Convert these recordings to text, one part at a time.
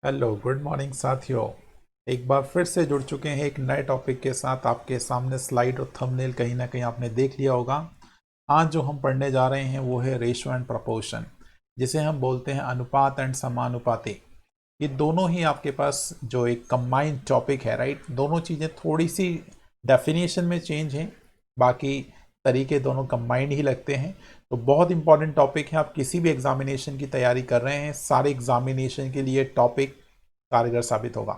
Hello good morning साथियों। एक बार फिर से जुड़ चुके हैं एक नए टॉपिक के साथ। आपके सामने स्लाइड और थंबनेल कहीं ना कहीं आपने देख लिया होगा। आज जो हम पढ़ने जा रहे हैं वो है रेशो एंड प्रोपोर्शन, जिसे हम बोलते हैं अनुपात एंड समानुपाती। ये दोनों ही आपके पास जो एक कंबाइंड टॉपिक है, राइट। दोनों चीज़ें थोड़ी सी डेफिनेशन में चेंज हैं, बाकी तरीके दोनों कंबाइंड ही लगते हैं। तो बहुत इंपॉर्टेंट टॉपिक है। आप किसी भी एग्जामिनेशन की तैयारी कर रहे हैं, सारे एग्जामिनेशन के लिए टॉपिक कारगर साबित होगा।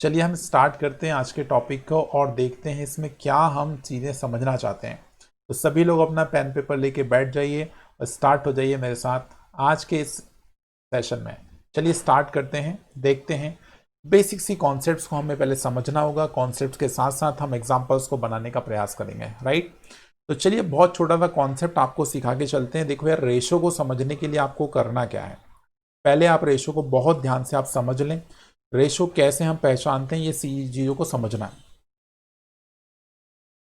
चलिए हम स्टार्ट करते हैं आज के टॉपिक को और देखते हैं इसमें क्या हम चीज़ें समझना चाहते हैं। तो सभी लोग अपना पेन पेपर लेके बैठ जाइए और स्टार्ट हो जाइए मेरे साथ आज के इस सेशन में। चलिए स्टार्ट करते हैं, देखते हैं। बेसिक सी कॉन्सेप्ट्स को हमें पहले समझना होगा। कॉन्सेप्ट्स के साथ साथ हम एग्जाम्पल्स को बनाने का प्रयास करेंगे, राइट। तो चलिए बहुत छोटा सा कॉन्सेप्ट आपको सिखा के चलते हैं। देखो यार, रेशो को समझने के लिए आपको करना क्या है। पहले आप रेशो को बहुत ध्यान से आप समझ लें। रेशो कैसे हम पहचानते हैं, ये चीजों को समझना है।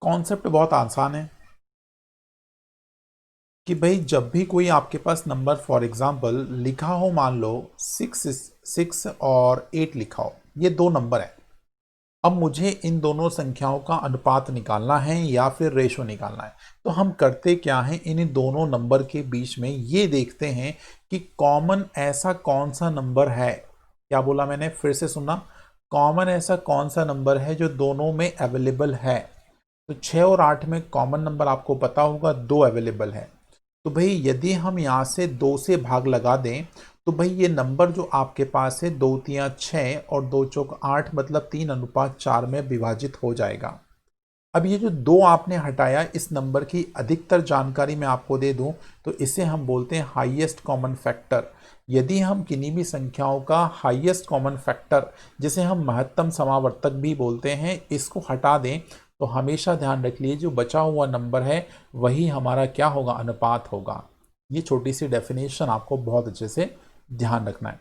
कॉन्सेप्ट बहुत आसान है कि भाई जब भी कोई आपके पास नंबर फॉर एग्जांपल लिखा हो, मान लो 6 और 8 लिखा हो, ये दो नंबर है। अब मुझे इन दोनों संख्याओं का अनुपात निकालना है या फिर रेशो निकालना है। तो हम करते क्या है, इन दोनों नंबर के बीच में ये देखते हैं कि कॉमन ऐसा कौन सा नंबर है। क्या बोला मैंने, फिर से सुनना। कॉमन ऐसा कौन सा नंबर है जो दोनों में अवेलेबल है। तो 6 और 8 में कॉमन नंबर आपको पता होगा, दो अवेलेबल है। तो भाई यदि हम यहाँ से 2 से भाग लगा दें तो भाई ये नंबर जो आपके पास है 2 तिया 6 और 2 चौक 8, मतलब 3:4 में विभाजित हो जाएगा। अब ये जो दो आपने हटाया, इस नंबर की अधिकतर जानकारी मैं आपको दे दूं तो इसे हम बोलते हैं हाईएस्ट कॉमन फैक्टर। यदि हम किन्हीं भी संख्याओं का हाईएस्ट कॉमन फैक्टर, जिसे हम महत्तम समावर्तक भी बोलते हैं, इसको हटा दें तो हमेशा ध्यान रख लीजिए जो बचा हुआ नंबर है वही हमारा क्या होगा, अनुपात होगा। ये छोटी सी डेफिनेशन आपको बहुत अच्छे से ध्यान रखना है।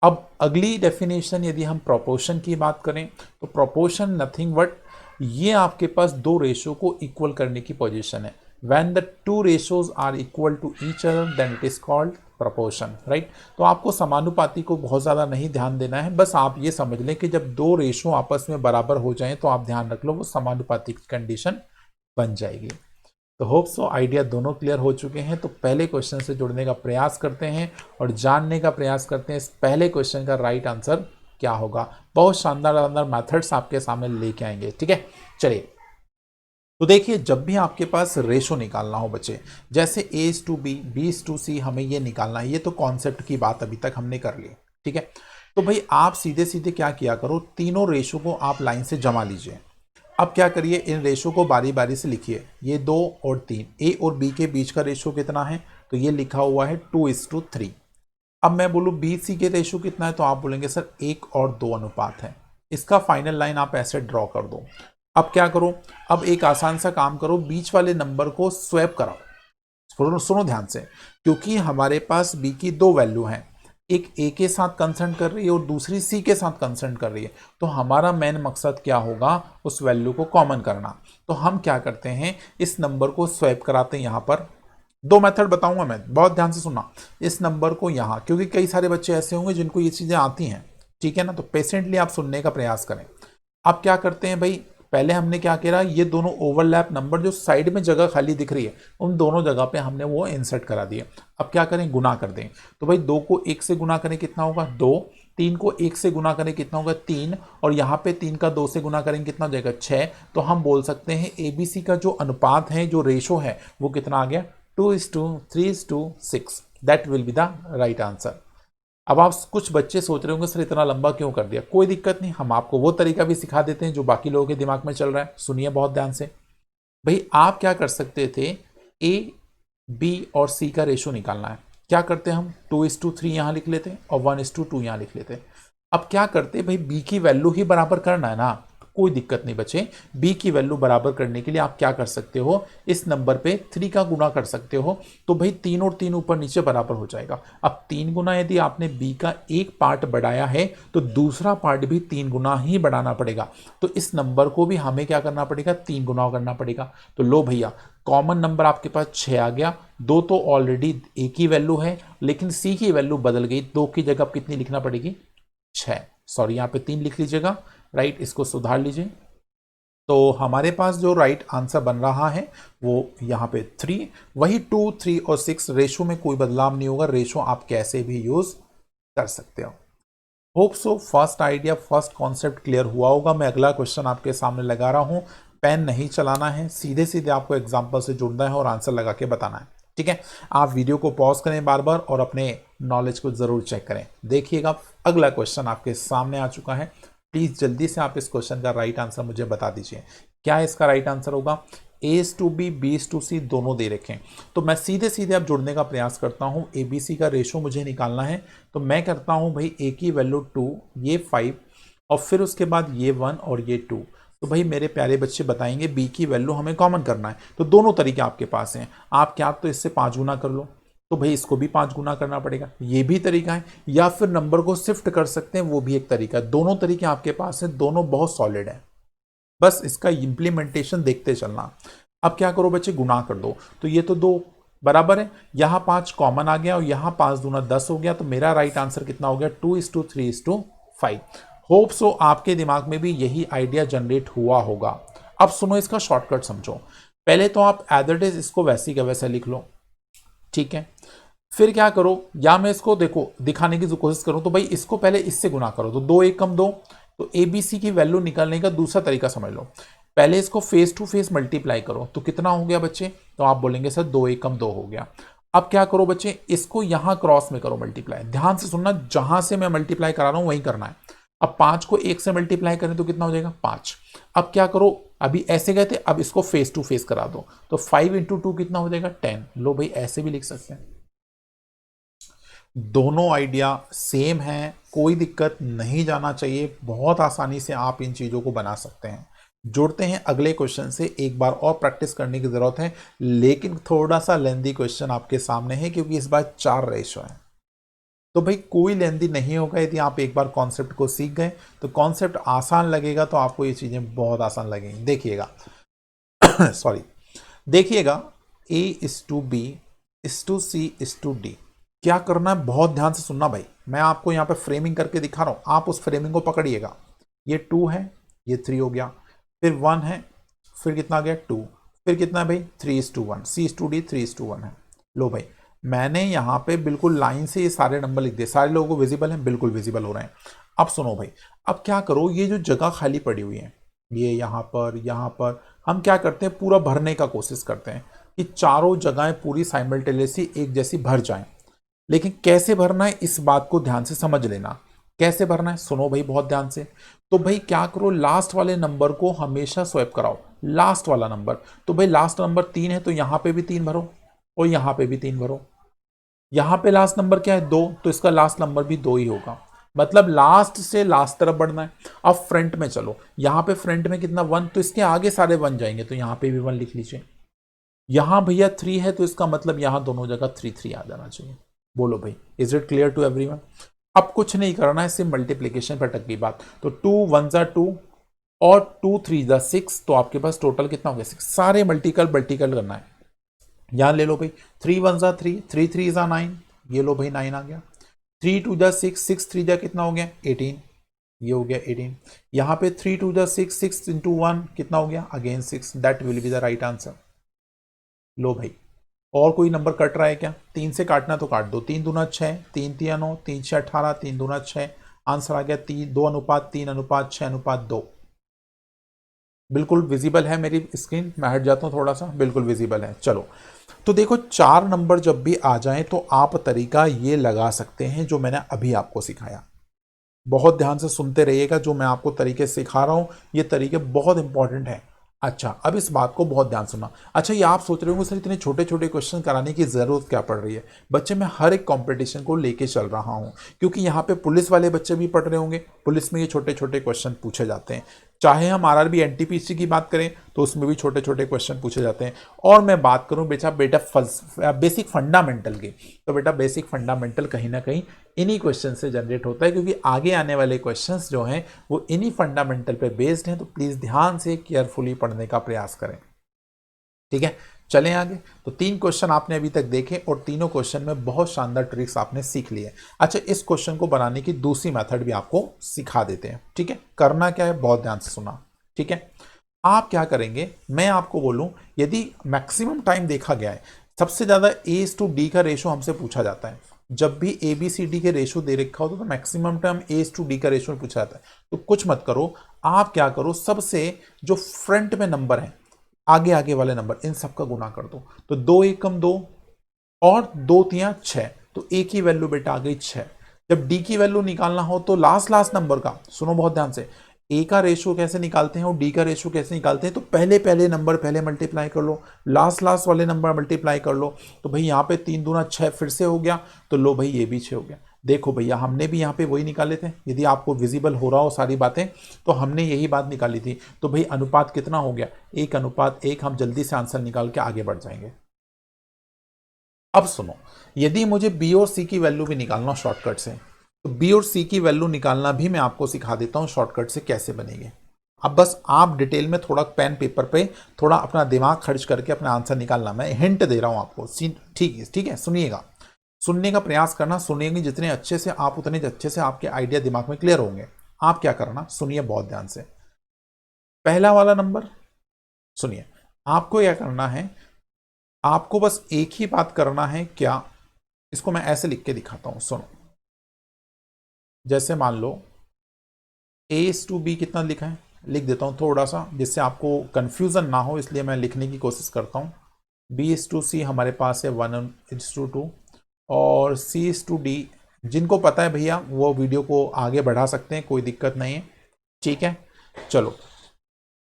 अब अगली डेफिनेशन यदि हम प्रोपोर्शन की बात करें तो प्रोपोर्शन नथिंग बट ये आपके पास दो रेशो को इक्वल करने की पोजीशन है। When the two ratios are equal to each other then it is called proportion, right. तो आपको समानुपाती को बहुत ज़्यादा नहीं ध्यान देना है, बस आप ये समझ लें कि जब दो रेशो आपस में बराबर हो जाएं तो आप ध्यान रख लो वो समानुपाती की कंडीशन बन जाएगी। तो होप सो आइडिया दोनों क्लियर हो चुके हैं। तो पहले क्वेश्चन से जुड़ने का प्रयास करते हैं और जानने का प्रयास करते हैं इस पहले क्वेश्चन का राइट आंसर क्या होगा। बहुत शानदार शानदार मेथड्स आपके सामने लेके आएंगे, ठीक है। चलिए, तो देखिए जब भी आपके पास रेशो निकालना हो बच्चे, जैसे A/B, B/C, हमें ये निकालना है। ये तो कॉन्सेप्ट की बात अभी तक हमने कर ली, ठीक है। तो भाई आप सीधे सीधे क्या किया करो, तीनों रेशो को आप लाइन से जमा लीजिए। अब क्या करिए, इन रेशो को बारी बारी से लिखिए। ये 2 और 3, ए और बी के बीच का रेशो कितना है, तो ये लिखा हुआ है 2:3। अब मैं बोलूँ बी सी के रेशो कितना है, तो आप बोलेंगे सर 1 और 2 अनुपात है। इसका फाइनल लाइन आप ऐसे ड्रॉ कर दो। अब क्या करो, अब एक आसान सा काम करो, बीच वाले नंबर को स्वैप कराओ। सुनो सुनो ध्यान से, क्योंकि हमारे पास बी की दो वैल्यू हैं, एक ए के साथ कंसर्न कर रही है और दूसरी सी के साथ कंसर्न कर रही है। तो हमारा मेन मकसद क्या होगा, उस वैल्यू को कॉमन करना। तो हम क्या करते हैं, इस नंबर को स्वैप कराते हैं। यहाँ पर दो मेथड बताऊंगा मैं, बहुत ध्यान से सुनना। इस नंबर को यहाँ, क्योंकि कई सारे बच्चे ऐसे होंगे जिनको ये चीज़ें आती हैं, ठीक है ना, तो पेशेंटली आप सुनने का प्रयास करें। अब क्या करते हैं भाई, पहले हमने क्या किया, ये दोनों ओवरलैप नंबर जो साइड में जगह खाली दिख रही है, उन दोनों जगह पे हमने वो इंसर्ट करा दिए। अब क्या करें, गुना कर दें। तो भाई 2 को 1 से गुना करें कितना होगा, 2। 3 को 1 से गुना करें कितना होगा, 3। और यहाँ पे 3 का 2 से गुना करेंगे कितना हो जाएगा, 6। तो हम बोल सकते हैं ABC का जो अनुपात है, जो रेशो है, वो कितना आ गया, 2:3:6। That will be the right answer. अब आप कुछ बच्चे सोच रहे होंगे सर इतना लंबा क्यों कर दिया, कोई दिक्कत नहीं, हम आपको वो तरीका भी सिखा देते हैं जो बाकी लोगों के दिमाग में चल रहा है। सुनिए बहुत ध्यान से। भाई आप क्या कर सकते थे, A, B और C का रेशो निकालना है। क्या करते हम, 2:3 यहाँ लिख लेते और 1:2 यहाँ लिख लेते। अब क्या करते भाई, B की वैल्यू ही बराबर करना है ना, कोई दिक्कत नहीं बचे। B की वैल्यू बराबर करने के लिए आप क्या कर सकते हो, इस नंबर पे 3 का गुना कर सकते हो। तो भाई 3 और 3 ऊपर नीचे बराबर हो जाएगा। अब 3 गुना यदि आपने B का एक पार्ट बढ़ाया है तो दूसरा पार्ट भी 3 गुना ही बढ़ाना पड़ेगा। तो इस नंबर को भी हमें क्या करना पड़ेगा, 3 गुना करना पड़ेगा। तो लो भैया, कॉमन नंबर आपके पास 6 आ गया। 2 तो ऑलरेडी A की वैल्यू है, लेकिन C की वैल्यू बदल गई, 2 की जगह कितनी लिखना पड़ेगी, 6, सॉरी यहाँ पे 3 लिख लीजिएगा, राइट, इसको सुधार लीजिए। तो हमारे पास जो राइट आंसर बन रहा है वो यहाँ पे 3, वही 2, 3 और 6, रेशो में कोई बदलाव नहीं होगा, रेशो आप कैसे भी यूज कर सकते हो। Hope so first idea, first concept clear हुआ होगा। मैं अगला क्वेश्चन आपके सामने लगा रहा हूं, पेन नहीं चलाना है, सीधे सीधे आपको एग्जाम्पल से जुड़ना है और आंसर लगा के बताना है, ठीक है। आप वीडियो को पॉज करें बार बार और अपने नॉलेज को जरूर चेक करें। देखिएगा अगला क्वेश्चन आपके सामने आ चुका है, प्लीज जल्दी से आप इस क्वेश्चन का राइट आंसर मुझे बता दीजिए। क्या इसका राइट आंसर होगा? A/B, B/C दोनों दे रखे हैं, तो मैं सीधे सीधे अब जुड़ने का प्रयास करता हूं। ABC का रेशो मुझे निकालना है, तो मैं करता हूं भाई A की वैल्यू 2, ये 5 और फिर उसके बाद ये 1 और ये 2। तो भाई मेरे प्यारे बच्चे बताएंगे B की वैल्यू हमें कॉमन करना है, तो दोनों तरीके आपके पास हैं। आप क्या तो इससे 5 गुना कर लो, तो भाई इसको भी 5 गुना करना पड़ेगा, ये भी तरीका है, या फिर नंबर को शिफ्ट कर सकते हैं, वो भी एक तरीका है। दोनों तरीके आपके पास हैं, दोनों बहुत सॉलिड है, बस इसका इंप्लीमेंटेशन देखते चलना। अब क्या करो बच्चे, गुना कर दो, तो ये तो 2 बराबर है, यहां 5 कॉमन आ गया और यहां 5 दूना 10 हो गया, तो मेरा राइट आंसर कितना हो गया? 2:3:5। होप सो आपके दिमाग में भी यही आइडिया जनरेट हुआ होगा। अब सुनो इसका शॉर्टकट समझो। पहले तो आप एज इट इज इसको वैसी का वैसा लिख लो, ठीक है। फिर क्या करो, या मैं इसको देखो दिखाने की जो कोशिश करूं, तो भाई इसको पहले इससे गुना करो, तो 2 1 कम 2, तो ABC की वैल्यू निकालने का दूसरा तरीका समझ लो। पहले इसको फेस टू फेस मल्टीप्लाई करो, तो कितना हो गया बच्चे? तो आप बोलेंगे सर 2 1 कम 2 हो गया। अब क्या करो बच्चे, इसको यहां क्रॉस में करो मल्टीप्लाई, ध्यान से सुनना, जहां से मैं मल्टीप्लाई करा रहा हूं वहीं करना है। अब 5 को 1 से मल्टीप्लाई करें तो कितना हो जाएगा? 5। अब क्या करो, अभी ऐसे गए थे, अब इसको फेस टू फेस करा दो, तो 5 × 2 कितना हो जाएगा? 10। लो भाई ऐसे भी लिख सकते हैं, दोनों आइडिया सेम है, कोई दिक्कत नहीं जाना चाहिए, बहुत आसानी से आप इन चीजों को बना सकते हैं। जुड़ते हैं अगले क्वेश्चन से, एक बार और प्रैक्टिस करने की जरूरत है, लेकिन थोड़ा सा लेंदी क्वेश्चन आपके सामने है क्योंकि इस बार 4 रेशो है। तो भाई कोई लेंदी नहीं होगा, यदि आप एक बार कॉन्सेप्ट को सीख गए तो कॉन्सेप्ट आसान लगेगा, तो आपको ये चीजें बहुत आसान लगेंगी। देखिएगा सॉरी, देखिएगा A/B/C/D क्या करना है, बहुत ध्यान से सुनना भाई। मैं आपको यहाँ पे फ्रेमिंग करके दिखा रहा हूं, आप उस फ्रेमिंग को पकड़िएगा। ये 2 है, ये 3 हो गया, फिर 1 है, फिर कितना आ गया? 2, फिर कितना है भाई? 3:1, C/D 3:1 है। लो भाई मैंने यहाँ पे बिल्कुल लाइन से ये सारे नंबर लिख दिए, सारे लोगों को विजिबल हैं? बिल्कुल विजिबल हो रहे हैं। अब सुनो भाई, अब क्या करो, ये जो जगह खाली पड़ी हुई है, ये यहाँ पर हम क्या करते हैं, पूरा भरने का कोशिश करते हैं कि चारों जगहें पूरी साइमल्टेनियसली एक जैसी भर जाएं। लेकिन कैसे भरना है इस बात को ध्यान से समझ लेना। कैसे भरना है सुनो भाई बहुत ध्यान से। तो भाई क्या करो, लास्ट वाले नंबर को हमेशा स्वैप कराओ, लास्ट वाला नंबर। तो भाई लास्ट नंबर 3 है, तो यहां पे भी 3 भरो और यहां पे भी 3 भरो। यहां पे लास्ट नंबर क्या है? 2, तो इसका लास्ट नंबर भी 2 ही होगा, मतलब लास्ट से लास्ट तरफ बढ़ना है। अब फ्रंट में चलो, यहां पे फ्रंट में कितना? 1, तो इसके आगे सारे 1 जाएंगे, तो यहां पे भी 1 लिख लीजिए। यहां भैया 3 है, तो इसका मतलब यहां दोनों जगह 3 3 आ जाना चाहिए। बोलो भाई, is it clear to everyone? अब कुछ नहीं करना है, सिर्फ मल्टीप्लीकेशन पर अटक गई बात। तो 2 1 2 और 2 3 6, तो आपके पास टोटल कितना हो गया? 6। सारे मल्टीपल करना है। यहां ले लो भाई, 3 1 3, 3 3 9, ये लो भाई 9 आ गया। 3 2 6, 6 3 कितना हो गया? 18, ये हो गया 18। यहां पे 3 2 6, 6 × 1 कितना हो गया? Again 6, that will be the right answer. लो भाई और कोई नंबर कट रहा है क्या? 3 से काटना तो काट दो, 3 दूना 6, 3 3 9, 3 6 18, 3 दूना 6, आंसर आ गया 2:3:6:2। बिल्कुल विजिबल है मेरी स्क्रीन? मैं हट जाता हूं थोड़ा सा, बिल्कुल विजिबल है। चलो तो देखो 4 नंबर जब भी आ जाए तो आप तरीका ये लगा सकते हैं जो मैंने अभी आपको सिखाया। बहुत ध्यान से सुनते रहिएगा, जो मैं आपको तरीके सिखा रहा हूं ये तरीके बहुत इंपॉर्टेंट है। अच्छा अब इस बात को बहुत ध्यान सुनना। अच्छा ये आप सोच रहे होंगे सर इतने छोटे छोटे क्वेश्चन कराने की जरूरत क्या पड़ रही है? बच्चे मैं हर एक कंपटीशन को लेके चल रहा हूं, क्योंकि यहाँ पे पुलिस वाले बच्चे भी पढ़ रहे होंगे, पुलिस में ये छोटे छोटे क्वेश्चन पूछे जाते हैं। चाहे हम RRB NTPC की बात करें तो उसमें भी छोटे छोटे क्वेश्चन पूछे जाते हैं। और मैं बात करूं बेटा बेसिक फंडामेंटल की, तो बेटा बेसिक फंडामेंटल कहीं ना कहीं इन्हीं क्वेश्चन से जनरेट होता है, क्योंकि आगे आने वाले क्वेश्चंस जो हैं वो इन्हीं फंडामेंटल पे बेस्ड हैं। तो प्लीज ध्यान से केयरफुली पढ़ने का प्रयास करें, ठीक है। चलें आगे। तो 3 क्वेश्चन आपने अभी तक देखे और तीनों क्वेश्चन में बहुत शानदार ट्रिक्स आपने सीख लिए। अच्छा, इस क्वेश्चन को बनाने की दूसरी मेथड भी आपको सिखा देते हैं। ठीक है, करना क्या है, बहुत ध्यान से सुना। ठीक है, आप क्या करेंगे, मैं आपको बोलूं, यदि मैक्सिमम टाइम देखा गया है, सबसे ज्यादा A:D का रेशो हमसे पूछा जाता है। जब भी ABCD के रेशो दे रखा हो तो मैक्सिमम टाइम A:D का रेशो पूछा जाता है। तो कुछ मत करो, आप क्या करो, सबसे जो फ्रंट में नंबर है, आगे आगे वाले नंबर, इन सबका गुना कर दो। तो 2 एकम 2 और 2 तियां 6, तो ए की वैल्यू बेटा आ गई 6। जब डी की वैल्यू निकालना हो तो लास्ट नंबर का, सुनो बहुत ध्यान से, ए का रेशियो कैसे निकालते हैं और डी का रेशियो कैसे निकालते हैं, तो पहले पहले नंबर पहले मल्टीप्लाई कर लो, लास्ट वाले नंबर मल्टीप्लाई कर लो। तो भाई यहाँ पे 3 दूना 6 फिर से हो गया, तो लो भाई ये भी 6 हो गया। देखो भैया, हमने भी यहाँ पे वही निकाले थे, यदि आपको विजिबल हो रहा हो सारी बातें, तो हमने यही बात निकाली थी। तो भाई अनुपात कितना हो गया, 1:1। हम जल्दी से आंसर निकाल के आगे बढ़ जाएंगे। अब सुनो, यदि मुझे बी और सी की वैल्यू भी निकालना शॉर्टकट से, तो बी और सी की वैल्यू निकालना भी मैं आपको सिखा देता हूं शॉर्टकट से कैसे बनेगी। अब बस आप डिटेल में थोड़ा पेन पेपर पे थोड़ा अपना दिमाग खर्च करके अपना आंसर निकालना। मैं हिंट दे रहा हूं आपको, ठीक है, सुनिएगा, सुनने का प्रयास करना। सुनिएंगे जितने अच्छे से आप, उतने अच्छे से आपके आइडिया दिमाग में क्लियर होंगे। आप क्या करना, सुनिए बहुत ध्यान से। पहला वाला नंबर सुनिए, आपको क्या करना है, आपको बस एक ही बात करना है। क्या, इसको मैं ऐसे लिख के दिखाता हूं, सुनो। जैसे मान लो A:B कितना लिखा है, लिख देता हूं थोड़ा सा जिससे आपको कंफ्यूजन ना हो, इसलिए मैं लिखने की कोशिश करता हूं। B:C हमारे पास है 1:2 और C:D। जिनको पता है भैया वो वीडियो को आगे बढ़ा सकते हैं, कोई दिक्कत नहीं है। ठीक है, चलो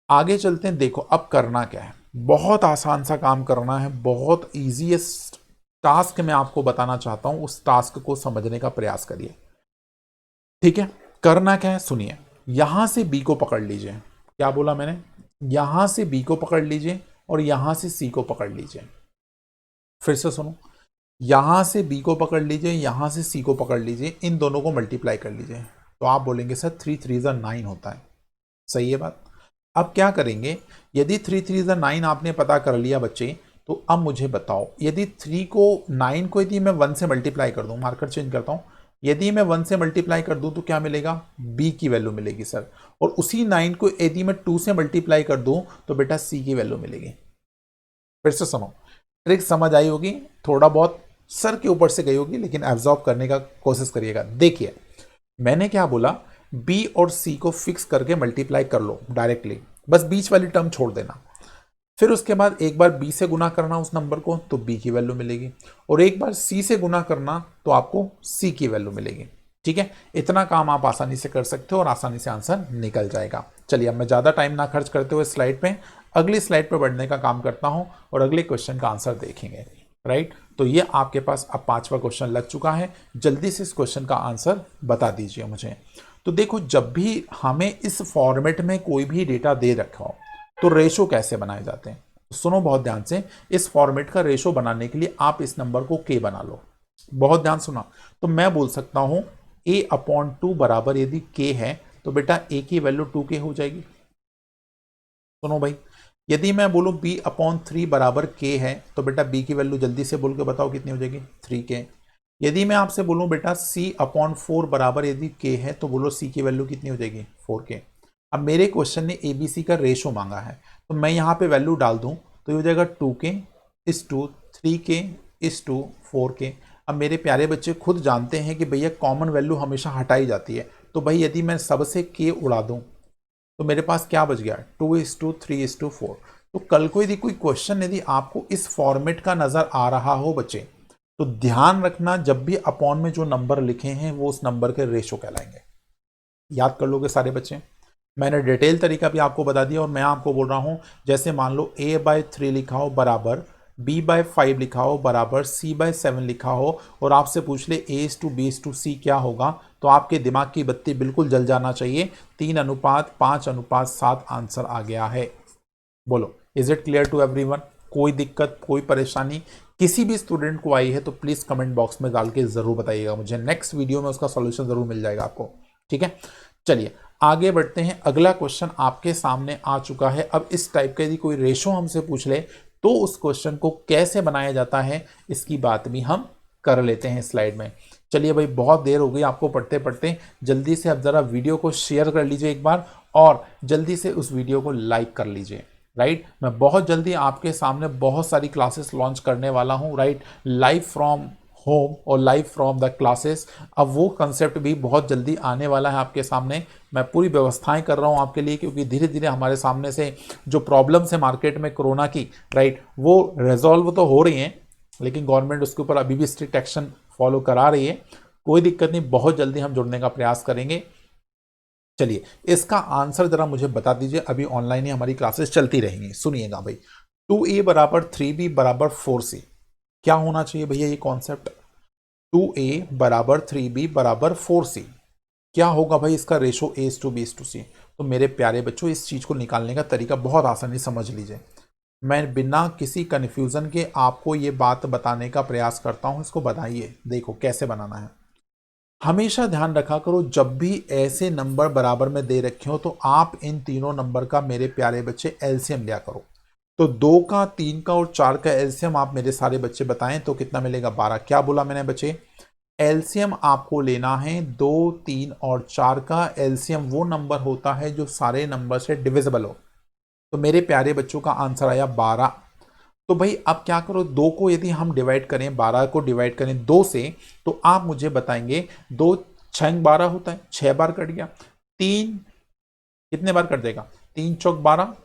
आगे चलते हैं। देखो अब करना क्या है, बहुत आसान सा काम करना है, बहुत ईजीएस्ट टास्क मैं आपको बताना चाहता हूं, उस टास्क को समझने का प्रयास करिए। ठीक है, करना क्या है सुनिए, यहां से बी को पकड़ लीजिए। क्या बोला मैंने, यहां से बी को पकड़ लीजिए और यहां से सी को पकड़ लीजिए। फिर से सुनो, यहां से बी को पकड़ लीजिए, यहां से सी को पकड़ लीजिए, इन दोनों को मल्टीप्लाई कर लीजिए। तो आप बोलेंगे सर 3 3 9 होता है, सही है बात। अब क्या करेंगे, यदि 3 3 9 आपने पता कर लिया बच्चे, तो अब मुझे बताओ, यदि 3 को 9 को यदि मैं 1 से मल्टीप्लाई कर दूं, मार्कर चेंज करता हूं, यदि मैं 1 से मल्टीप्लाई कर दूं तो क्या मिलेगा, बी की वैल्यू मिलेगी सर। और उसी 9 को यदि मैं 2 से मल्टीप्लाई कर दूं तो बेटा सी की वैल्यू मिलेगी। फिर से सुनो, ट्रिक समझ आई होगी, थोड़ा बहुत सर के ऊपर से गई होगी, लेकिन एब्जॉर्ब करने का कोशिश करिएगा। देखिए मैंने क्या बोला, बी और सी को फिक्स करके मल्टीप्लाई कर लो डायरेक्टली, बस बीच वाली टर्म छोड़ देना। फिर उसके बाद एक बार बी से गुना करना उस नंबर को, तो बी की वैल्यू मिलेगी, और एक बार सी से गुना करना तो आपको सी की वैल्यू मिलेगी। ठीक है, इतना काम आप आसानी से कर सकते हो और आसानी से आंसर निकल जाएगा। चलिए अब मैं ज़्यादा टाइम ना खर्च करते हुए स्लाइड पे, अगली स्लाइड पे बढ़ने का काम करता हूं और अगले क्वेश्चन का आंसर देखेंगे। राइट, तो ये आपके पास अब 5वां क्वेश्चन लग चुका है। जल्दी से इस क्वेश्चन का आंसर बता दीजिए मुझे। तो देखो, जब भी हमें इस फॉर्मेट में कोई भी डेटा दे रखा हो तो रेशो कैसे बनाए जाते हैं, सुनो बहुत ध्यान से। इस फॉर्मेट का रेशो बनाने के लिए आप इस नंबर को k बना लो, बहुत ध्यान सुना। तो मैं बोल सकता हूं a/2 बराबर यदि k है तो बेटा a की वैल्यू 2k हो जाएगी। सुनो भाई, यदि मैं बोलूं b/3 बराबर k है तो बेटा b की वैल्यू जल्दी से बोल के बताओ कितनी हो जाएगी, 3k। यदि मैं आपसे बोलूं बेटा c/4 बराबर यदि k है तो बोलो c की वैल्यू कितनी हो जाएगी, 4k। अब मेरे क्वेश्चन ने ABC का रेशो मांगा है, तो मैं यहाँ पे वैल्यू डाल दूं तो ये हो जाएगा 2k/2, 3k/2, 4k। अब मेरे प्यारे बच्चे खुद जानते हैं कि भैया कॉमन वैल्यू हमेशा हटाई जाती है, तो भाई यदि मैं सबसे k उड़ा दूं तो मेरे पास क्या बच गया, 2:3:4। तो कल को यदि कोई क्वेश्चन यदि आपको इस फॉर्मेट का नजर आ रहा हो बच्चे, तो ध्यान रखना जब भी अपॉन में जो नंबर लिखे हैं वो उस नंबर के रेशो कहलाएंगे। याद कर लोगे सारे बच्चे, मैंने डिटेल तरीका भी आपको बता दिया। और मैं आपको बोल रहा हूं, जैसे मान लो a/3 लिखा हो बराबर b/5 लिखा हो बराबर c/7 लिखा हो, और आपसे पूछ ले A:B:C क्या होगा, तो आपके दिमाग की बत्ती बिल्कुल जल जाना चाहिए। 3:5:7 आंसर आ गया है। बोलो, is it clear to everyone? कोई दिक्कत, कोई परेशानी किसी भी स्टूडेंट को आई है तो प्लीज कमेंट बॉक्स में डाल के जरूर बताइएगा मुझे, नेक्स्ट वीडियो में उसका सॉल्यूशन जरूर मिल जाएगा आपको। ठीक है, चलिए आगे बढ़ते हैं। अगला क्वेश्चन आपके सामने आ चुका है। अब इस टाइप का यदि कोई रेशो हमसे पूछ ले तो उस क्वेश्चन को कैसे बनाया जाता है इसकी बात भी हम कर लेते हैं स्लाइड में। चलिए भाई, बहुत देर हो गई आपको पढ़ते पढ़ते, जल्दी से अब जरा वीडियो को शेयर कर लीजिए एक बार, और जल्दी से उस वीडियो को लाइक कर लीजिए। राइट, मैं बहुत जल्दी आपके सामने बहुत सारी क्लासेस लॉन्च करने वाला हूं, राइट, लाइव फ्रॉम होम और लाइव फ्रॉम द क्लासेस। अब वो कंसेप्ट भी बहुत जल्दी आने वाला है आपके सामने। मैं पूरी व्यवस्थाएं कर रहा हूं आपके लिए, क्योंकि धीरे धीरे हमारे सामने से जो प्रॉब्लम्स है मार्केट में कोरोना की, राइट, वो रिजॉल्व तो हो रही हैं, लेकिन गवर्नमेंट उसके ऊपर अभी भी स्ट्रिक्ट एक्शन फॉलो करा रही है। कोई दिक्कत नहीं, बहुत जल्दी हम जुड़ने का प्रयास करेंगे। चलिए, इसका आंसर जरा मुझे बता दीजिए। अभी ऑनलाइन ही हमारी क्लासेस चलती रहेंगी, सुनिएगा भाई। 2a बराबर 3b बराबर 4c, क्या होना चाहिए भैया ये कॉन्सेप्ट? 2a बराबर 3b बराबर 4c, क्या होगा भाई इसका रेशो a:b:c? तो मेरे प्यारे बच्चों, इस चीज को निकालने का तरीका बहुत आसानी समझ लीजिए। मैं बिना किसी कंफ्यूजन के आपको ये बात बताने का प्रयास करता हूं, इसको बताइए, देखो कैसे बनाना है। हमेशा ध्यान रखा करो, जब भी ऐसे नंबर बराबर में दे रखे हो तो आप इन तीनों नंबर का मेरे प्यारे बच्चे एलसीएम लिया करो। तो 2 का, 3 का और 4 का एलसीएम आप मेरे सारे बच्चे बताएं तो कितना मिलेगा? 12। क्या बोला मैंने बच्चे? एलसीएम आपको लेना है 2, 3 और 4 का। एलसीएम वो नंबर होता है जो सारे नंबर से डिविजिबल हो। तो मेरे प्यारे बच्चों का आंसर आया 12। तो भाई अब क्या करो, 2 को यदि हम डिवाइड करें, 12 को डिवाइड करें 2 से, तो आप मुझे बताएंगे 2 6 12 होता है, 6 बार कट गया। 3 कितने बार कट देगा? 3 चौक 12,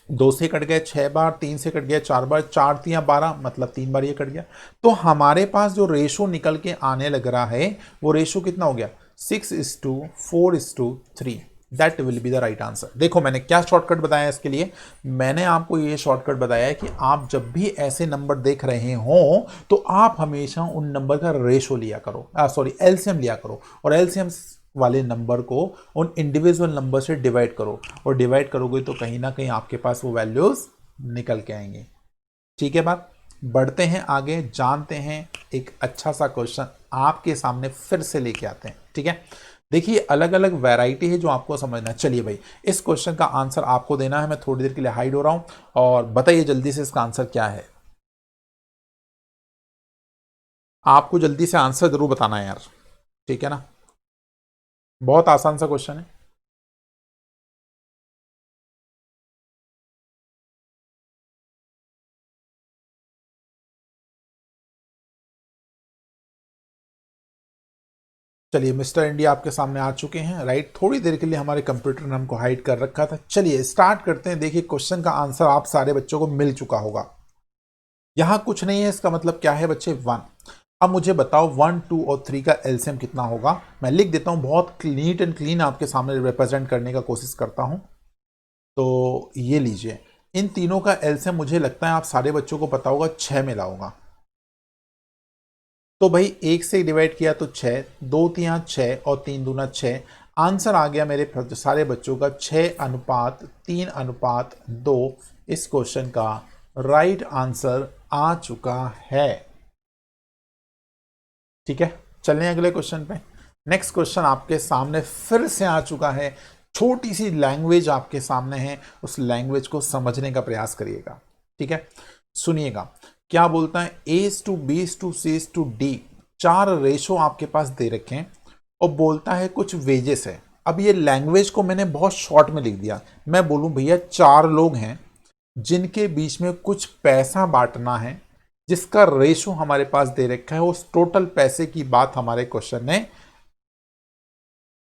2 से कट गया 6 बार, 3 से कट गया 4 बार, 4 3 12, मतलब 3 बार ये कट गया। तो हमारे पास जो रेशो निकल के आने लग रहा है वो रेशो कितना हो गया? 6:4:3। That will be the right answer. देखो मैंने क्या शॉर्टकट बताया इसके लिए, मैंने आपको ये शॉर्टकट बताया है कि आप जब भी ऐसे नंबर देख रहे हो तो आप हमेशा उन नंबर का रेशो लिया करो, सॉरी एलसीएम लिया करो, और एलसीएम वाले नंबर को उन इंडिविजुअल नंबर से डिवाइड करो, और डिवाइड करोगे तो कहीं ना कहीं आपके पास वो वैल्यूज निकल के आएंगे। ठीक है बात? बढ़ते हैं आगे, जानते हैं एक अच्छा सा क्वेश्चन आपके सामने फिर से लेके आते हैं। ठीक है, देखिए अलग अलग वैरायटी है जो आपको समझना है। चलिए भाई, इस क्वेश्चन का आंसर आपको देना है। मैं थोड़ी देर के लिए हाइड हो रहा हूं, और बताइए जल्दी से इसका आंसर क्या है। आपको जल्दी से आंसर जरूर बताना है यार, ठीक है ना? बहुत आसान सा क्वेश्चन है। चलिए, मिस्टर इंडिया आपके सामने आ चुके हैं, राइट। थोड़ी देर के लिए हमारे कंप्यूटर ने हमको हाइड कर रखा था। चलिए स्टार्ट करते हैं। देखिए क्वेश्चन का आंसर आप सारे बच्चों को मिल चुका होगा। यहां कुछ नहीं है, इसका मतलब क्या है बच्चे? 1। अब मुझे बताओ 1, 2 और 3 का एलसीएम कितना होगा? मैं लिख देता हूं, बहुत नीट एंड क्लीन आपके सामने रिप्रेजेंट करने का कोशिश करता हूं। तो ये लीजिए, इन तीनों का एलसीएम मुझे लगता है आप सारे बच्चों को पता होगा, 6 मिला होगा। तो भाई 1 से डिवाइड किया तो 6, 2 3 6 और 3 दूना 6। आंसर आ गया मेरे सारे बच्चों का 6:3:2। इस क्वेश्चन का राइट आंसर आ चुका है। ठीक है, चलें अगले क्वेश्चन पे। नेक्स्ट क्वेश्चन आपके सामने फिर से आ चुका है। छोटी सी लैंग्वेज आपके सामने है, उस लैंग्वेज को समझने का प्रयास करिएगा। ठीक है, सुनिएगा क्या बोलता है। A:B:C:D 4 रेशो आपके पास दे रखे हैं, और बोलता है कुछ वेजेस है। अब ये लैंग्वेज को मैंने बहुत शॉर्ट में लिख दिया। मैं बोलूं भैया 4 लोग हैं जिनके बीच में कुछ पैसा बांटना है, जिसका रेशो हमारे पास दे रखा है। उस टोटल पैसे की बात हमारे क्वेश्चन ने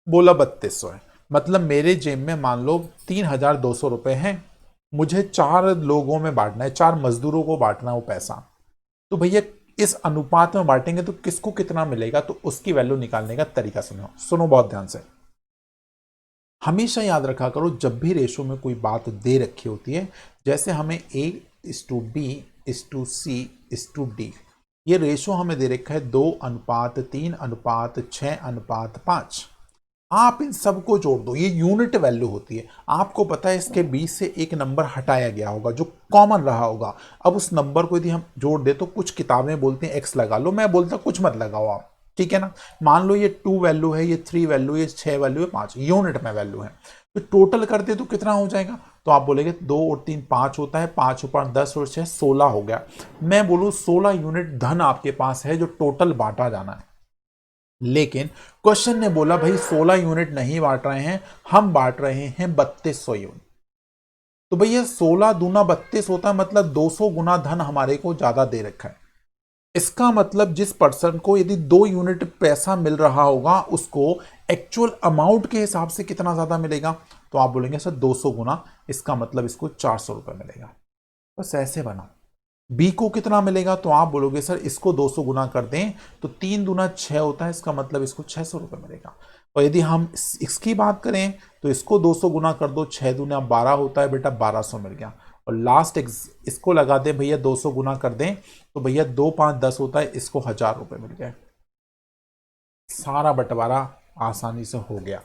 बोला 3200 है। मतलब मेरे जेब में मान लो 3200 रुपए हैं, मुझे 4 लोगों में बांटना है, 4 मजदूरों को बांटना है वो पैसा। तो भैया इस अनुपात में बांटेंगे तो किसको कितना मिलेगा, तो उसकी वैल्यू निकालने का तरीका सुनो, सुनो बहुत ध्यान से। हमेशा याद रखा करो, जब भी रेशो में कोई बात दे रखी होती है, जैसे हमें A:B:C:D, ये रेशो हमें दे रखा है 2:3:6:5। आप इन सबको जोड़ दो, ये यूनिट वैल्यू होती है। आपको पता है इसके बीच से एक नंबर हटाया गया होगा जो कॉमन रहा होगा। अब उस नंबर को यदि हम जोड़ दे तो कुछ किताबें बोलते हैं x लगा लो, मैं बोलता कुछ मत लगाओ आप। ठीक है ना? मान लो ये 2 वैल्यू है, ये 3 वैल्यू, ये 6 वैल्यू है, 5 यूनिट में वैल्यू है। तो टोटल करते तो कितना हो जाएगा? तो आप बोलेंगे 2 और 3 5 होता है, 5 ऊपर 10 और 6 16 हो गया। मैं बोलूं 16 यूनिट धन आपके पास है जो टोटल बांटा जाना है, लेकिन क्वेश्चन ने बोला भाई 16 यूनिट नहीं बांट रहे हैं, हम बांट रहे हैं 3200 यूनिट। तो भैया 16 दूना 32 होता है, मतलब 200 गुना धन हमारे को ज्यादा दे रखा है। इसका मतलब जिस पर्सन को यदि 2 यूनिट पैसा मिल रहा होगा उसको एक्चुअल अमाउंट के हिसाब से कितना ज्यादा मिलेगा? तो आप बोलेंगे सर 200 गुना, इसका मतलब इसको 400 रुपए मिलेगा। बस ऐसे बनाओ। बी को कितना मिलेगा? तो आप बोलोगे सर इसको 200 गुना कर दें तो 3 दूना 6 होता है, इसका मतलब इसको 600 रुपए मिलेगा। और यदि हम इसकी बात करें तो इसको 200 गुना कर दो, 6 दूना 12 होता है बेटा, 1200 मिल गया। और लास्ट इसको लगा दें भैया 200 गुना कर दें तो भैया 2 5 10 होता है, इसको 1000 रुपए मिल गए। सारा बंटवारा आसानी से हो गया।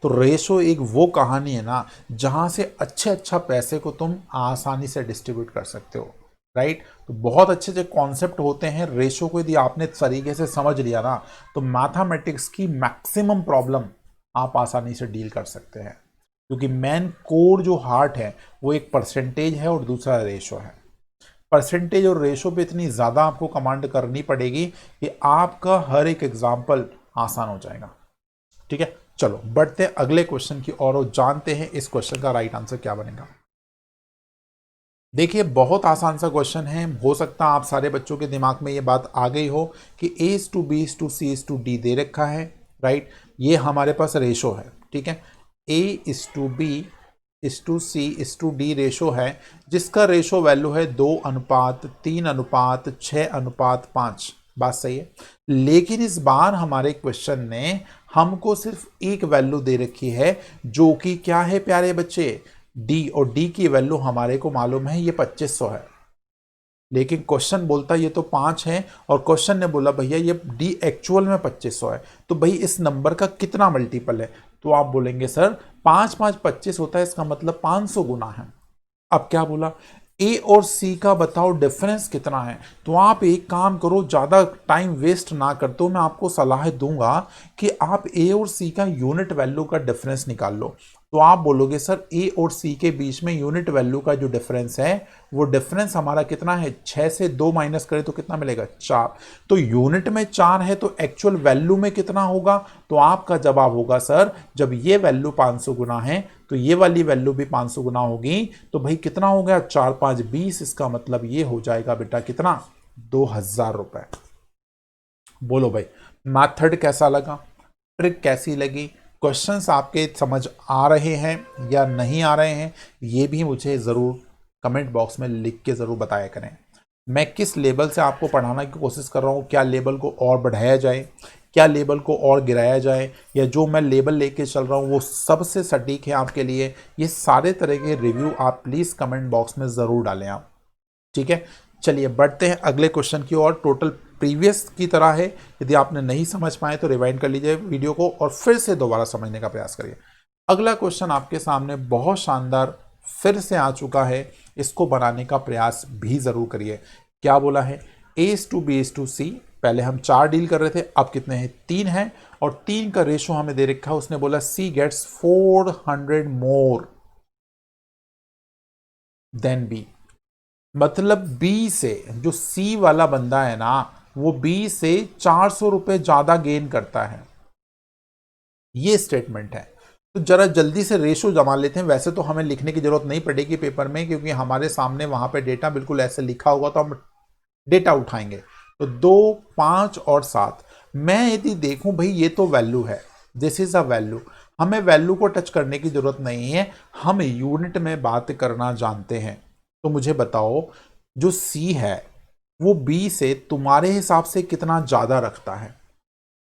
तो रेशो एक वो कहानी है ना जहां से अच्छा पैसे को तुम आसानी से डिस्ट्रीब्यूट कर सकते हो, राइट। तो बहुत अच्छे अच्छे कॉन्सेप्ट होते हैं। रेशो को यदि आपने तरीके से समझ लिया ना तो मैथमेटिक्स की मैक्सिमम प्रॉब्लम आप आसानी से डील कर सकते हैं, क्योंकि मेन कोर जो हार्ट है वो एक परसेंटेज है और दूसरा रेशो है। परसेंटेज और रेशो पे इतनी ज़्यादा आपको कमांड करनी पड़ेगी कि आपका हर एक एग्जाम्पल आसान हो जाएगा। ठीक है, चलो बढ़ते हैं अगले क्वेश्चन की और जानते हैं इस क्वेश्चन का राइट आंसर क्या बनेगा। देखिए बहुत आसान सा क्वेश्चन है, हो सकता है आप सारे बच्चों के दिमाग में ये बात आ गई हो कि A/B/C/D दे रखा है, राइट। ये हमारे पास रेशो है, ठीक है। A/B/C/D रेशो है, जिसका रेशो वैल्यू है 2:3:6:5। बात सही है, लेकिन इस बार हमारे क्वेश्चन ने हमको सिर्फ एक वैल्यू दे रखी है जो कि क्या है प्यारे बच्चे? डी। और डी की वैल्यू हमारे को मालूम है ये 2500 है, लेकिन क्वेश्चन बोलता ये तो 5 है और क्वेश्चन ने बोला भैया ये डी एक्चुअल में 2500 है, तो भाई इस नंबर का कितना मल्टीपल है? तो आप बोलेंगे सर 5 5 25 होता है, इसका मतलब 500 गुना है। अब क्या बोला? ए और सी का बताओ डिफरेंस कितना है? तो आप एक काम करो, ज्यादा टाइम वेस्ट ना करते हो, मैं आपको सलाह दूंगा कि आप ए और सी का यूनिट वैल्यू का डिफरेंस निकाल लो। तो आप बोलोगे सर ए और सी के बीच में यूनिट वैल्यू का जो डिफरेंस है वो डिफरेंस हमारा कितना है? 6 से 2 माइनस करें तो कितना मिलेगा? 4। तो यूनिट में 4 है तो एक्चुअल वैल्यू में कितना होगा? तो आपका जवाब होगा सर जब ये वैल्यू 500 गुना है तो ये वाली वैल्यू भी 500 गुना होगी, तो भाई कितना हो गया? 4 5 20, इसका मतलब ये हो जाएगा बेटा कितना? 2000 रुपए। बोलो भाई मैथड कैसा लगा, ट्रिक कैसी लगी, क्वेश्चंस आपके समझ आ रहे हैं या नहीं आ रहे हैं, ये भी मुझे ज़रूर कमेंट बॉक्स में लिख के ज़रूर बताया करें। मैं किस लेवल से आपको पढ़ाने की कोशिश कर रहा हूँ, क्या लेवल को और बढ़ाया जाए, क्या लेवल को और गिराया जाए, या जो मैं लेवल लेके चल रहा हूँ वो सबसे सटीक है आपके लिए, ये सारे तरह के रिव्यू आप प्लीज़ कमेंट बॉक्स में ज़रूर डालें आप। ठीक है, चलिए बढ़ते हैं अगले क्वेश्चन की ओर। टोटल प्रीवियस की तरह है, यदि आपने नहीं समझ पाए तो रिवाइंड कर लीजिए वीडियो को और फिर से दोबारा समझने का प्रयास करिए। अगला क्वेश्चन आपके सामने बहुत शानदार फिर से आ चुका है, इसको बनाने का प्रयास भी जरूर करिए। क्या बोला है? A/B/C, पहले हम 4 डील कर रहे थे, अब कितने हैं? 3 है, और 3 का रेशो हमें दे रखा है, उसने बोला C gets 400 more than B। मतलब बी से, जो सी वाला बंदा है ना वो बी से 400 रुपए ज्यादा गेन करता है, ये स्टेटमेंट है। तो जरा जल्दी से रेशो जमा लेते हैं। वैसे तो हमें लिखने की जरूरत नहीं पड़ेगी पेपर में, क्योंकि हमारे सामने वहां पे डेटा बिल्कुल ऐसे लिखा होगा तो हम डेटा उठाएंगे। तो 2 5 और 7, मैं यदि देखूं भाई ये तो वैल्यू है, दिस इज अ वैल्यू, हमें वैल्यू को टच करने की जरूरत नहीं है, हम यूनिट में बात करना जानते हैं। तो मुझे बताओ जो सी है वो बी से तुम्हारे हिसाब से कितना ज्यादा रखता है?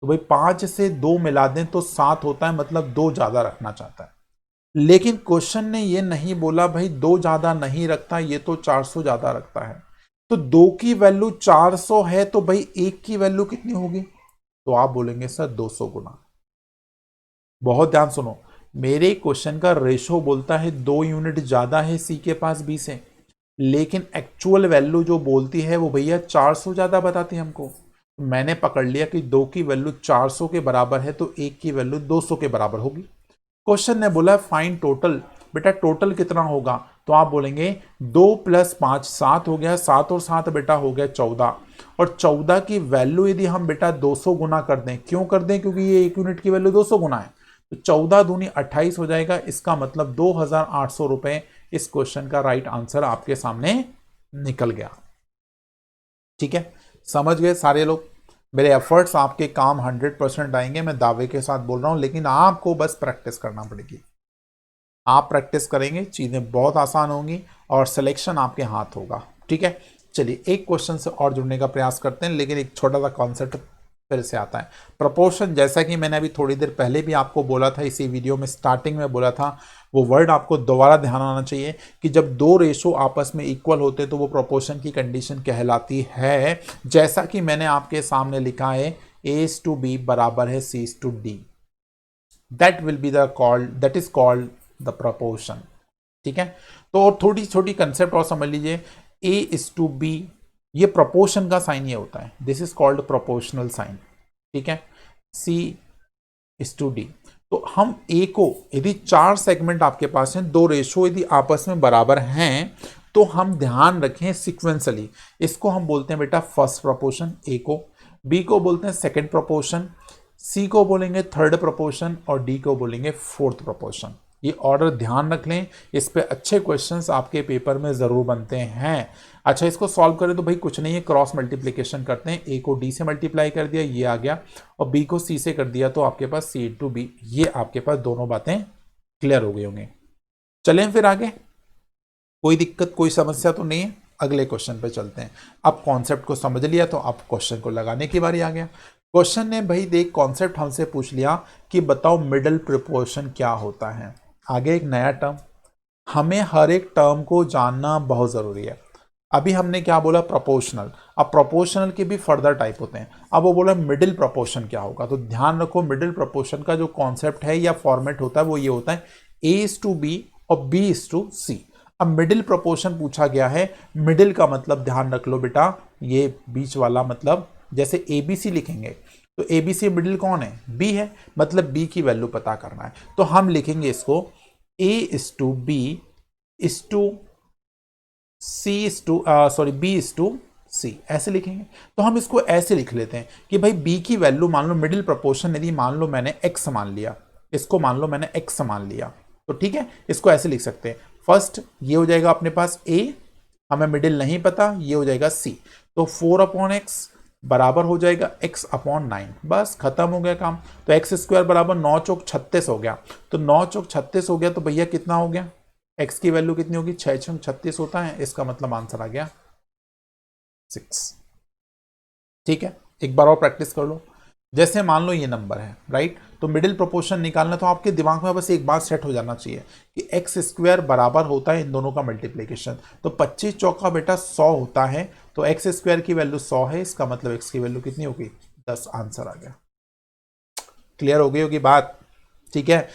तो भाई 5 से 2 मिला दें तो 7 होता है, मतलब 2 ज्यादा रखना चाहता है। लेकिन क्वेश्चन ने ये नहीं बोला भाई 2 ज्यादा नहीं रखता, ये तो 400 ज्यादा रखता है। तो 2 की वैल्यू 400 है तो भाई 1 की वैल्यू कितनी होगी? तो आप बोलेंगे सर 200 गुना। बहुत ध्यान सुनो, मेरे क्वेश्चन का रेशो बोलता है 2 यूनिट ज्यादा है सी के पास बी से, लेकिन एक्चुअल वैल्यू जो बोलती है वो भैया 400 ज्यादा बताती है हमको। मैंने पकड़ लिया कि 2 की वैल्यू 400 के बराबर है तो 1 की वैल्यू 200 के बराबर होगी। क्वेश्चन ने बोला फाइंड टोटल, बेटा टोटल कितना होगा, तो आप बोलेंगे 2 + 5 7 हो गया, 7 और 7 बेटा हो गया 14, और 14 की वैल्यू यदि हम बेटा 200 गुना कर दें, क्यों कर दें, क्योंकि ये 1 यूनिट की वैल्यू 200 गुना है, तो 14 दूनी 28 हो जाएगा। इसका मतलब 2800 रुपए इस क्वेश्चन का राइट आंसर आपके सामने निकल गया। ठीक है, समझ गए सारे लोग। मेरे एफर्ट्स आपके काम 100% आएंगे, मैं दावे के साथ बोल रहा हूं, लेकिन आपको बस प्रैक्टिस करना पड़ेगी। आप प्रैक्टिस करेंगे चीजें बहुत आसान होंगी और सिलेक्शन आपके हाथ होगा। ठीक है, चलिए एक क्वेश्चन से और जुड़ने का प्रयास करते हैं, लेकिन एक छोटा सा कॉन्सेप्ट फिर से आता है। प्रपोर्शन, जैसा कि मैंने अभी थोड़ी देर पहले भी आपको बोला था, इसी वीडियो में स्टार्टिंग में बोला था, वो वर्ड आपको दोबारा ध्यान आना चाहिए कि जब दो रेशो आपस में इक्वल होते तो वो प्रोपोर्शन की कंडीशन कहलाती है। जैसा कि मैंने आपके सामने लिखा है A/B बराबर है C/D, that will be the called, that is called the proportion. ठीक है, तो और थोड़ी छोटी कंसेप्ट और समझ लीजिए, A/B, ये प्रपोर्शन का साइन ये होता है, this is called proportional sign. ठीक है, C/D, तो हम A को, यदि 4 सेगमेंट आपके पास हैं, दो रेशो यदि आपस में बराबर हैं, तो हम ध्यान रखें सिक्वेंसली, इसको हम बोलते हैं बेटा फर्स्ट प्रोपोर्शन A को, B को बोलते हैं सेकंड प्रोपोर्शन, C को बोलेंगे थर्ड प्रोपोर्शन, और D को बोलेंगे फोर्थ प्रोपोर्शन। ये ऑर्डर ध्यान रख लें, इस पे अच्छे क्वेश्चंस आपके पेपर में जरूर बनते हैं। अच्छा, इसको सॉल्व करें तो भाई कुछ नहीं है, क्रॉस मल्टीप्लीकेशन करते हैं, A को D से मल्टीप्लाई कर दिया, ये आ गया, और B को C से कर दिया, तो आपके पास C/B, ये आपके पास दोनों बातें क्लियर हो गई होंगी। चलें फिर आगे, कोई दिक्कत कोई समस्या तो नहीं है, अगले क्वेश्चन पे चलते हैं। अब कॉन्सेप्ट को समझ लिया तो अब क्वेश्चन को लगाने की बारी आ गया। क्वेश्चन ने भाई देख कॉन्सेप्ट हमसे पूछ लिया कि बताओ मिडिल प्रोपोर्शन क्या होता है। आगे एक नया टर्म, हमें हर एक टर्म को जानना बहुत जरूरी है। अभी हमने क्या बोला, प्रोपोर्शनल, अब प्रोपोर्शनल के भी फर्दर टाइप होते हैं, अब वो बोला मिडिल प्रोपोर्शन क्या होगा। तो ध्यान रखो, मिडिल प्रोपोर्शन का जो कॉन्सेप्ट है या फॉर्मेट होता है वो ये होता है A/B और B/C। अब मिडिल प्रोपोर्शन पूछा गया है, मिडिल का मतलब ध्यान रख लो बेटा, ये बीच वाला, मतलब जैसे ABC लिखेंगे तो ABC मिडिल कौन है, B है, मतलब B की वैल्यू पता करना है, तो हम लिखेंगे इसको A/B इस टू B/C, ऐसे लिखेंगे। तो हम इसको ऐसे लिख लेते हैं कि भाई B की वैल्यू मान लो, मिडिल प्रोपोर्शन यदि मान लो मैंने X मान लिया, इसको मान लो मैंने X मान लिया, तो ठीक है, इसको ऐसे लिख सकते हैं। फर्स्ट ये हो जाएगा अपने पास A, हमें मिडिल नहीं पता, ये हो जाएगा C, तो 4/X बराबर हो जाएगा X/9, बस खत्म हो गया काम। तो X² बराबर 9 चौक 36 हो गया, तो 9 चौक 36 हो गया, तो भैया कितना हो गया, x की वैल्यू कितनी होगी, 6 छंग 36 होता है, इसका मतलब आंसर आ गया 6। ठीक है, एक बार और प्रैक्टिस कर लो। जैसे मान लो ये नंबर है, राइट, तो मिडिल प्रोपोर्शन निकालना, तो आपके दिमाग में बस एक बात सेट हो जाना चाहिए कि X² बराबर होता है इन दोनों का मल्टीप्लीकेशन, तो 25 चौका बेटा 100 होता है, तो X² की वैल्यू 100 है, इसका मतलब X की वैल्यू कितनी होगी, 10, आंसर आ गया। क्लियर हो गई होगी बात। ठीक है,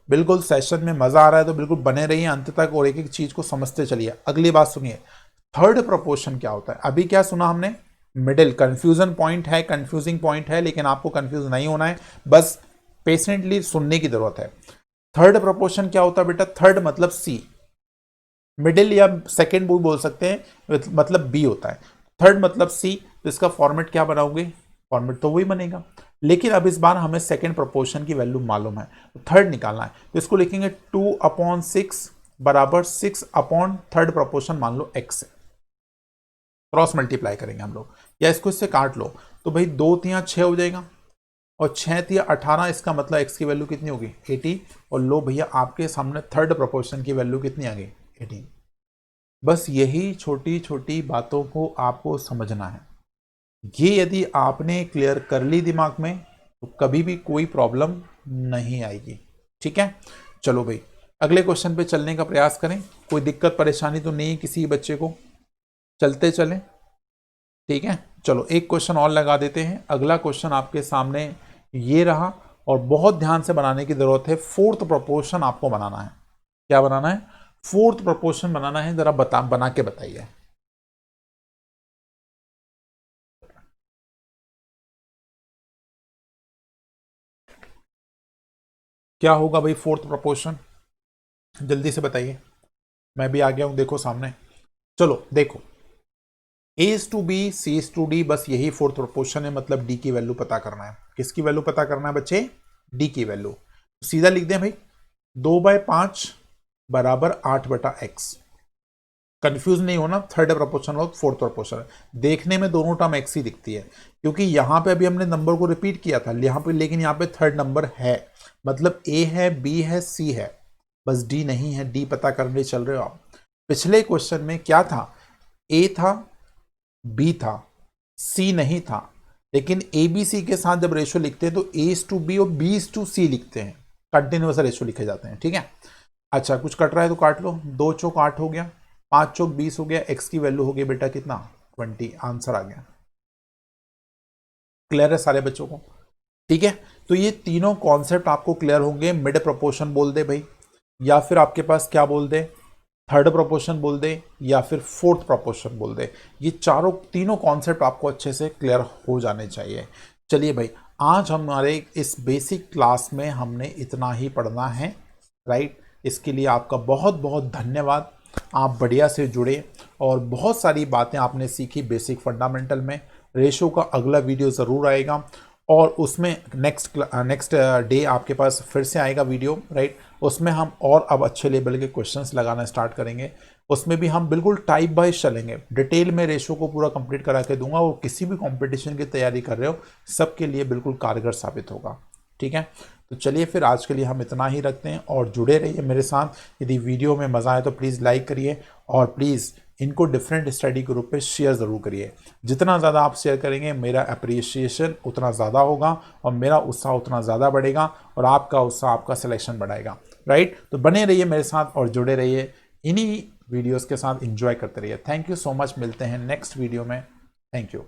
बिल्कुल सेशन में मजा आ रहा है तो बिल्कुल बने रहिए अंत तक और एक एक चीज को समझते चलिए। अगली बात सुनिए, थर्ड प्रोपोर्शन क्या होता है। अभी क्या सुना हमने, मिडिल, कंफ्यूजन पॉइंट है, कंफ्यूजिंग पॉइंट है, लेकिन आपको कंफ्यूज नहीं होना है, बस पेशेंटली सुनने की जरूरत है। थर्ड प्रोपोर्शन क्या होता है बेटा, थर्ड मतलब सी, मिडिल या सेकेंड भी बोल सकते हैं, मतलब बी होता है, थर्ड मतलब सी, तो इसका फॉर्मेट क्या बनाओगे, फॉर्मेट तो वही बनेगा, लेकिन अब इस बार हमें सेकेंड प्रोपोर्शन की वैल्यू मालूम है, तो थर्ड निकालना है, तो इसको लिखेंगे 2/6 बराबर 6/3 प्रोपोर्शन मान लो x है, क्रॉस मल्टीप्लाई करेंगे हम लोग, या इसको इससे काट लो, तो भाई 2×3 = 6 हो जाएगा, और 6×3 = 18, इसका मतलब x की वैल्यू कितनी होगी, 80, और लो भैया आपके सामने थर्ड प्रोपोर्शन की वैल्यू कितनी आ गई, 18। बस यही छोटी छोटी बातों को आपको समझना है, ये यदि आपने क्लियर कर ली दिमाग में तो कभी भी कोई प्रॉब्लम नहीं आएगी। ठीक है, चलो भाई अगले क्वेश्चन पे चलने का प्रयास करें, कोई दिक्कत परेशानी तो नहीं है किसी बच्चे को, चलते चलें। ठीक है, चलो एक क्वेश्चन और लगा देते हैं। अगला क्वेश्चन आपके सामने ये रहा, और बहुत ध्यान से बनाने की जरूरत है। फोर्थ प्रोपोर्शन आपको बनाना है, क्या बनाना है, फोर्थ प्रोपोर्शन बनाना है, जरा बना के बताइए। क्या होगा भाई फोर्थ प्रोपोर्शन, जल्दी से बताइए। मैं भी आ गया हूं, देखो सामने। चलो देखो, a is to b c is to d, बस यही फोर्थ प्रोपोर्शन है, मतलब d की वैल्यू पता करना है। किसकी वैल्यू पता करना है बच्चे? d की वैल्यू। सीधा लिख दें भाई, 2/5 बराबर 8/x। कंफ्यूज नहीं होना, थर्ड प्रोपोर्शन और फोर्थ प्रोपोर्शन। देखने में दोनों टर्म एक्स ही दिखती है, क्योंकि यहां पे अभी हमने नंबर को रिपीट किया था यहां पे, लेकिन यहां पे थर्ड नंबर है, मतलब ए है, बी है, सी है, बस डी नहीं है। डी पता करने चल रहे हो आप। पिछले क्वेश्चन में क्या था? ए था, बी था, सी नहीं था, लेकिन ए बी सी के साथ जब रेशो लिखते हैं तो ए इज टू बी और बी इज टू सी लिखते हैं, कंटिन्यूअस रेशो लिखे जाते हैं, ठीक है। अच्छा, कुछ कट रहा है तो काट लो, 2 चौक 8 हो गया, 5 चौक 20 हो गया, एक्स की वैल्यू हो गई बेटा कितना? 20, आंसर आ गया। क्लियर है सारे बच्चों को? ठीक है, तो ये तीनों कॉन्सेप्ट आपको क्लियर होंगे। मिड प्रोपोर्शन बोल दे भाई, या फिर आपके पास क्या बोल दे, थर्ड प्रोपोर्शन बोल दे, या फिर फोर्थ प्रोपोर्शन बोल दे। ये तीनों कॉन्सेप्ट आपको अच्छे से क्लियर हो जाने चाहिए। चलिए भाई, आज हमारे इस बेसिक क्लास में हमने इतना ही पढ़ना है, राइट। इसके लिए आपका बहुत बहुत धन्यवाद। आप बढ़िया से जुड़े और बहुत सारी बातें आपने सीखी बेसिक फंडामेंटल में। रेशो का अगला वीडियो ज़रूर आएगा, और उसमें नेक्स्ट डे आपके पास फिर से आएगा वीडियो, राइट। उसमें हम और अब अच्छे लेवल के क्वेश्चंस लगाना स्टार्ट करेंगे। उसमें भी हम बिल्कुल टाइप वाइज चलेंगे, डिटेल में रेशो को पूरा कंप्लीट करा के दूंगा, और किसी भी कंपटीशन की तैयारी कर रहे हो सबके लिए बिल्कुल कारगर साबित होगा, ठीक है। तो चलिए फिर आज के लिए हम इतना ही रखते हैं, और जुड़े रहिए मेरे साथ। यदि वीडियो में मज़ा आए तो प्लीज़ लाइक करिए, और प्लीज़ इनको डिफरेंट स्टडी ग्रुप पे शेयर ज़रूर करिए। जितना ज़्यादा आप शेयर करेंगे मेरा अप्रिसिएशन उतना ज़्यादा होगा, और मेरा उत्साह उतना ज़्यादा बढ़ेगा, और आपका उत्साह आपका सिलेक्शन बढ़ाएगा, राइट। तो बने रहिए मेरे साथ और जुड़े रहिए इन्हीं वीडियोज़ के साथ, इंजॉय करते रहिए। थैंक यू सो मच, मिलते हैं नेक्स्ट वीडियो में। Thank you.